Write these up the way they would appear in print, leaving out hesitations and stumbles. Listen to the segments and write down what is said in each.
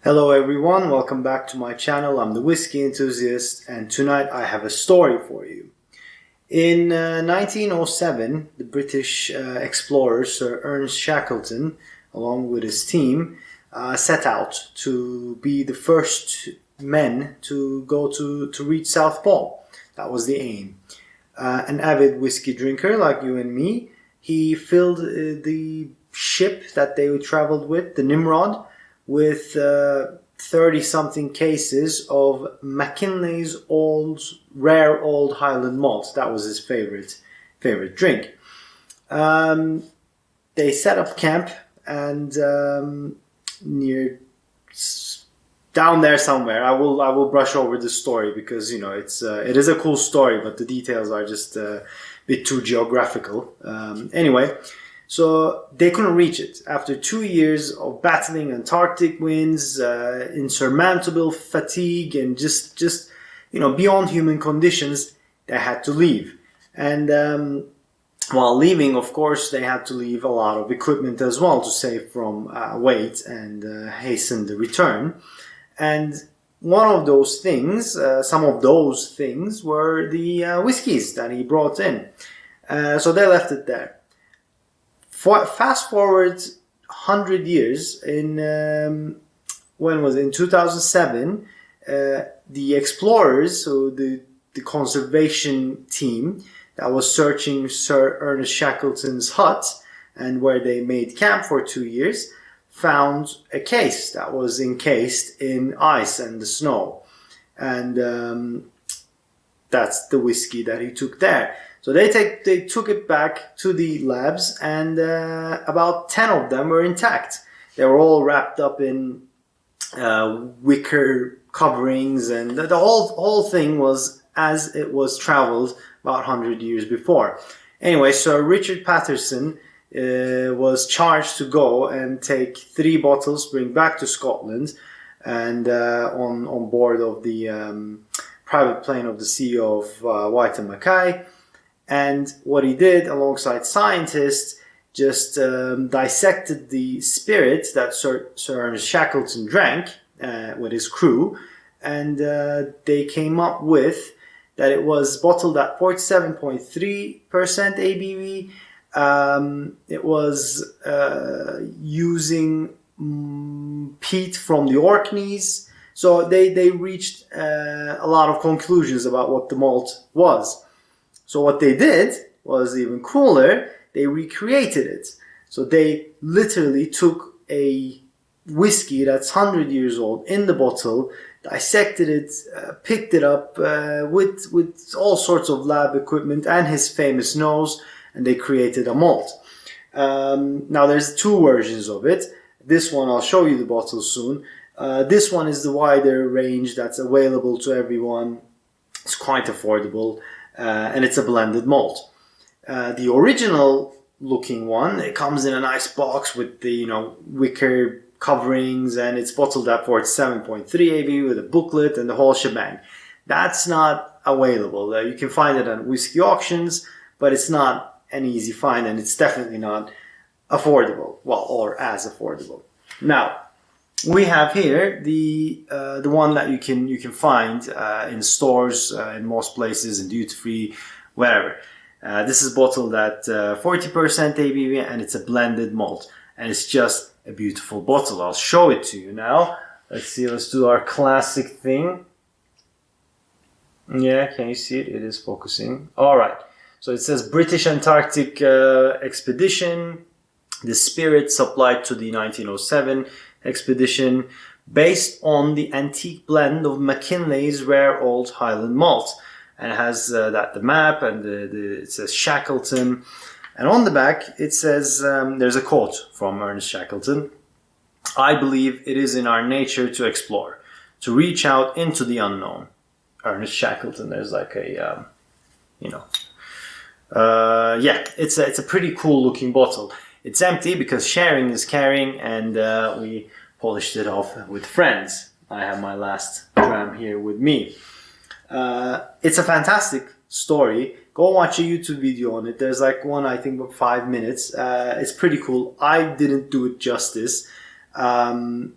Hello everyone, welcome back to my channel. I'm the Whisky Enthusiast, and tonight I have a story for you. In 1907, the British explorer Sir Ernest Shackleton, along with his team, set out to be the first men to go to reach South Pole. That was the aim. An avid whiskey drinker like you and me, he filled the ship that they traveled with, the Nimrod, with 30-something cases of McKinley's rare old Highland malt. That was his favorite drink. They set up camp and down there somewhere. I will brush over the story because it is a cool story, but the details are just a bit too geographical. Anyway. So they couldn't reach it. After 2 years of battling Antarctic winds, insurmountable fatigue, and just beyond human conditions, they had to leave. And while leaving, of course, they had to leave a lot of equipment as well to save from weight and hasten the return. And one of those things, some of those things, were the whiskies that he brought in. So they left it there. Fast forward 100 years, in 2007, the explorers, so the conservation team that was searching Sir Ernest Shackleton's hut and where they made camp for 2 years, found a case that was encased in ice and the snow. And that's the whiskey that he took there. So they took it back to the labs, and about 10 of them were intact. They were all wrapped up in wicker coverings, and the whole thing was as it was traveled about 100 years before. Anyway, Sir Richard Patterson was charged to go and take 3 bottles, bring back to Scotland, and on board of the private plane of the CEO of White and Mackay. And what he did, alongside scientists, just dissected the spirit that Sir Ernest Shackleton drank with his crew, and they came up with that it was bottled at 47.3% ABV. It was using peat from the Orkneys. So they reached a lot of conclusions about what the malt was. So what they did was even cooler. They recreated it. So they literally took a whiskey that's 100 years old in the bottle, dissected it, picked it up with all sorts of lab equipment and his famous nose, and they created a malt. Now there's 2 versions of it. This one, I'll show you the bottle soon. This one is the wider range that's available to everyone. It's quite affordable. And it's a blended malt. The original looking one, it comes in a nice box with the wicker coverings, and it's bottled at 47.3 ABV with a booklet and the whole shebang. That's not available. You can find it on whiskey auctions, but it's not an easy find, and it's definitely not affordable. Well, or as affordable. Now, we have here the one that you can find in stores, in most places, in duty free, wherever. This is bottled at 40% ABV, and it's a blended malt, and it's just a beautiful bottle. I'll show it to you now. Let's see. Let's do our classic thing. Yeah, can you see it? It is focusing. All right. So it says British Antarctic Expedition. The spirit supplied to the 1907 expedition, based on the antique blend of McKinley's rare old Highland malt, and it has the map, and it says Shackleton, and on the back it says there's a quote from Ernest Shackleton: "I believe it is in our nature to explore, to reach out into the unknown." Ernest Shackleton. There's like a it's a pretty cool looking bottle. It's empty because sharing is caring, and we polished it off with friends. I have my last dram here with me. It's a fantastic story. Go watch a YouTube video on it. There's like one, I think, about 5 minutes. It's pretty cool. I didn't do it justice.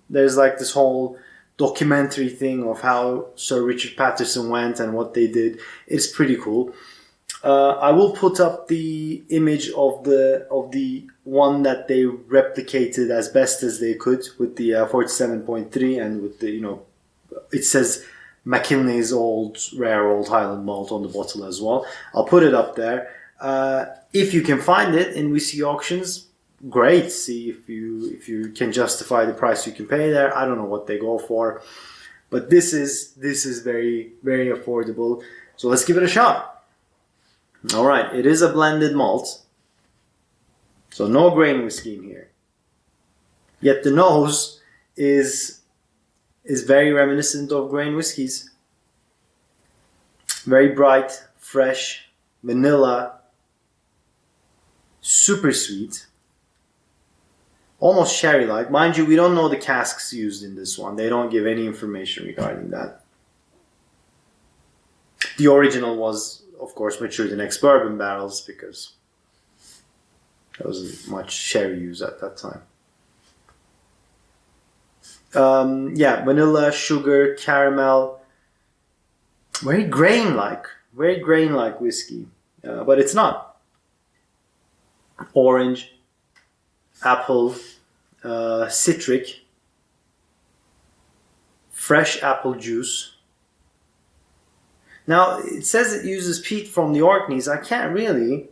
There's like this whole documentary thing of how Sir Richard Patterson went and what they did. It's pretty cool. I will put up the image of the one that they replicated as best as they could with the 47.3 and with the, it says McKinley's rare old Highland malt on the bottle as well. I'll put it up there. If you can find it in whiskey auctions, great. See if you can justify the price you can pay there. I don't know what they go for, but this is very, very affordable. So let's give it a shot. All right, it is a blended malt, so no grain whiskey in here. Yet the nose is very reminiscent of grain whiskies. Very bright, fresh, vanilla, super sweet, almost sherry-like. Mind you, we don't know the casks used in this one. They don't give any information regarding that. The original was, of course, matured in ex-bourbon barrels because there wasn't much sherry use at that time. Vanilla, sugar, caramel, very grain-like whiskey, but it's not. Orange, apple, citric, fresh apple juice. Now, it says it uses peat from the Orkneys. I can't really.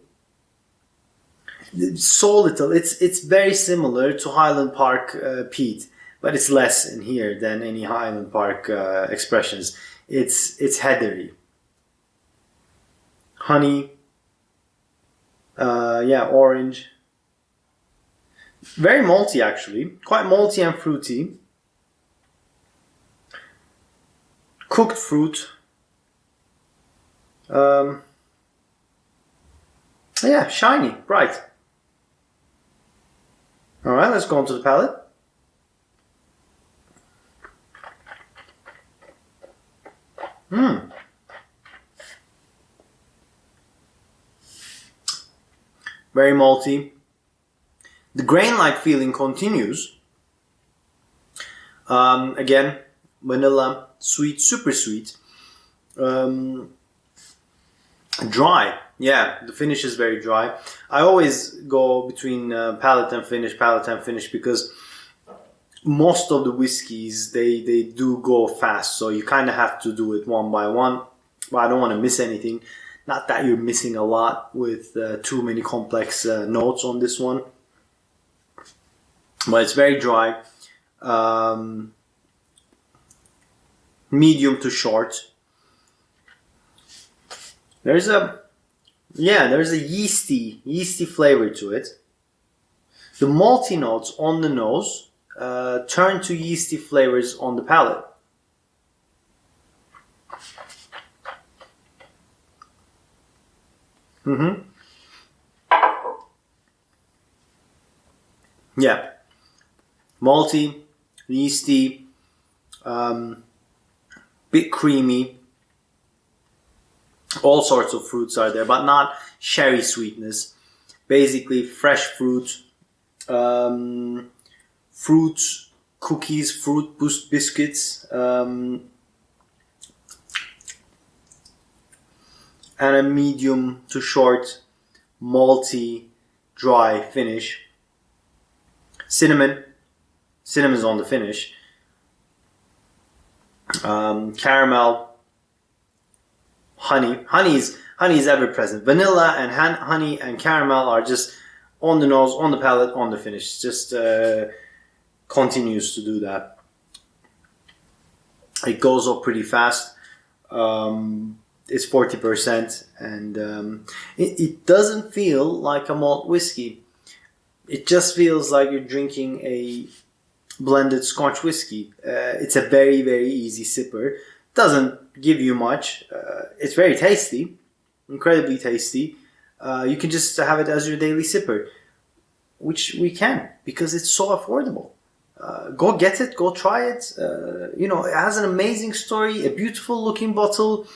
So little. It's very similar to Highland Park peat, but it's less in here than any Highland Park expressions. It's heathery. Honey. Orange. Very malty, actually. Quite malty and fruity. Cooked fruit. Shiny, bright. All right, let's go on to the palate. Very malty. The grain-like feeling continues. Again, vanilla, sweet, super sweet. Dry. Yeah, the finish is very dry. I always go between palate and finish because most of the whiskeys, they do go fast. So you kind of have to do it one by one. But I don't want to miss anything. Not that you're missing a lot with too many complex notes on this one. But it's very dry. Medium to short. There's a yeasty flavor to it. The malty notes on the nose turn to yeasty flavors on the palate. Yeah. Malty, yeasty, bit creamy. All sorts of fruits are there, but not sherry sweetness. Basically, fresh fruit, fruit cookies, fruit biscuits, and a medium to short, malty, dry finish. Cinnamon's on the finish. Caramel. Honey is ever present. Vanilla and honey and caramel are just on the nose, on the palate, on the finish. Just continues to do that. It goes up pretty fast. It's 40%, and it doesn't feel like a malt whiskey. It just feels like you're drinking a blended Scotch whiskey. It's a very, very easy sipper. Doesn't give you much. It's very tasty, incredibly tasty. You can just have it as your daily sipper, which we can because it's so affordable. Go get it, go try it. It has an amazing story, a beautiful looking bottle.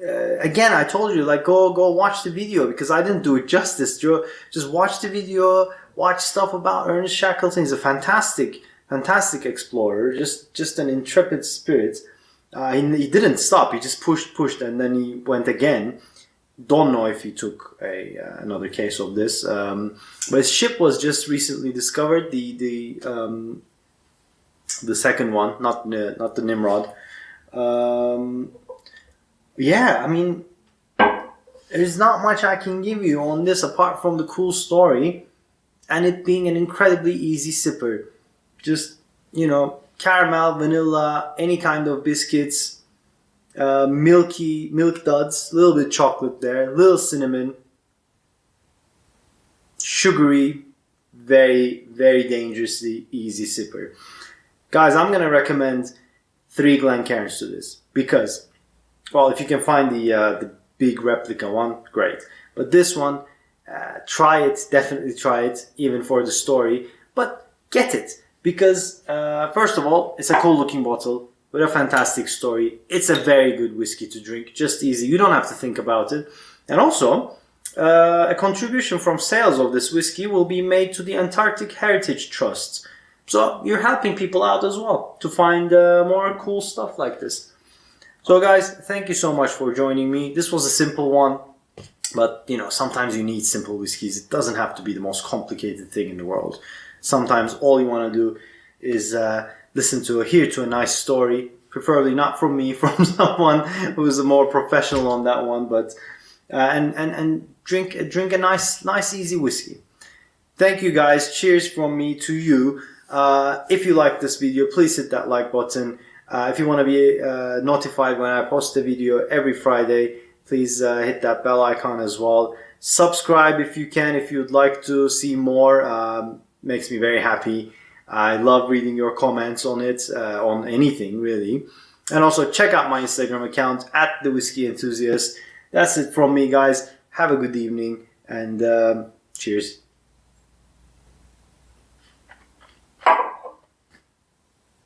Again, I told you, go watch the video because I didn't do it justice. Just watch the video, watch stuff about Ernest Shackleton. He's a fantastic fantastic explorer, just an intrepid spirit. He didn't stop. He just pushed, and then he went again. Don't know if he took another case of this, but his ship was just recently discovered. The second one, not the Nimrod. Yeah, I mean, there's not much I can give you on this apart from the cool story and it being an incredibly easy sipper. Just, caramel, vanilla, any kind of biscuits, milky milk duds, a little bit chocolate there, a little cinnamon, sugary, very, very dangerously easy sipper. Guys, I'm going to recommend 3 Glencairns to this because, well, if you can find the big replica one, great. But this one, try it, definitely try it, even for the story. But get it because, first of all, it's a cool looking bottle with a fantastic story. It's a very good whiskey to drink, just easy. You don't have to think about it. And also, a contribution from sales of this whiskey will be made to the Antarctic Heritage Trust. So you're helping people out as well to find more cool stuff like this. So guys, thank you so much for joining me. This was a simple one, but sometimes you need simple whiskeys. It doesn't have to be the most complicated thing in the world. Sometimes all you want to do is hear to a nice story, preferably not from me, from someone who's more professional on that one, but and drink a nice easy whiskey. Thank you guys. Cheers from me to you. If you like this video, please hit that like button. If you want to be notified when I post a video every Friday, please hit that bell icon as well. Subscribe if you can, if you'd like to see more. Makes me very happy. I love reading your comments on it, on anything really. And also check out my Instagram account at the Whisky Enthusiast. That's it from me, guys. Have a good evening and cheers.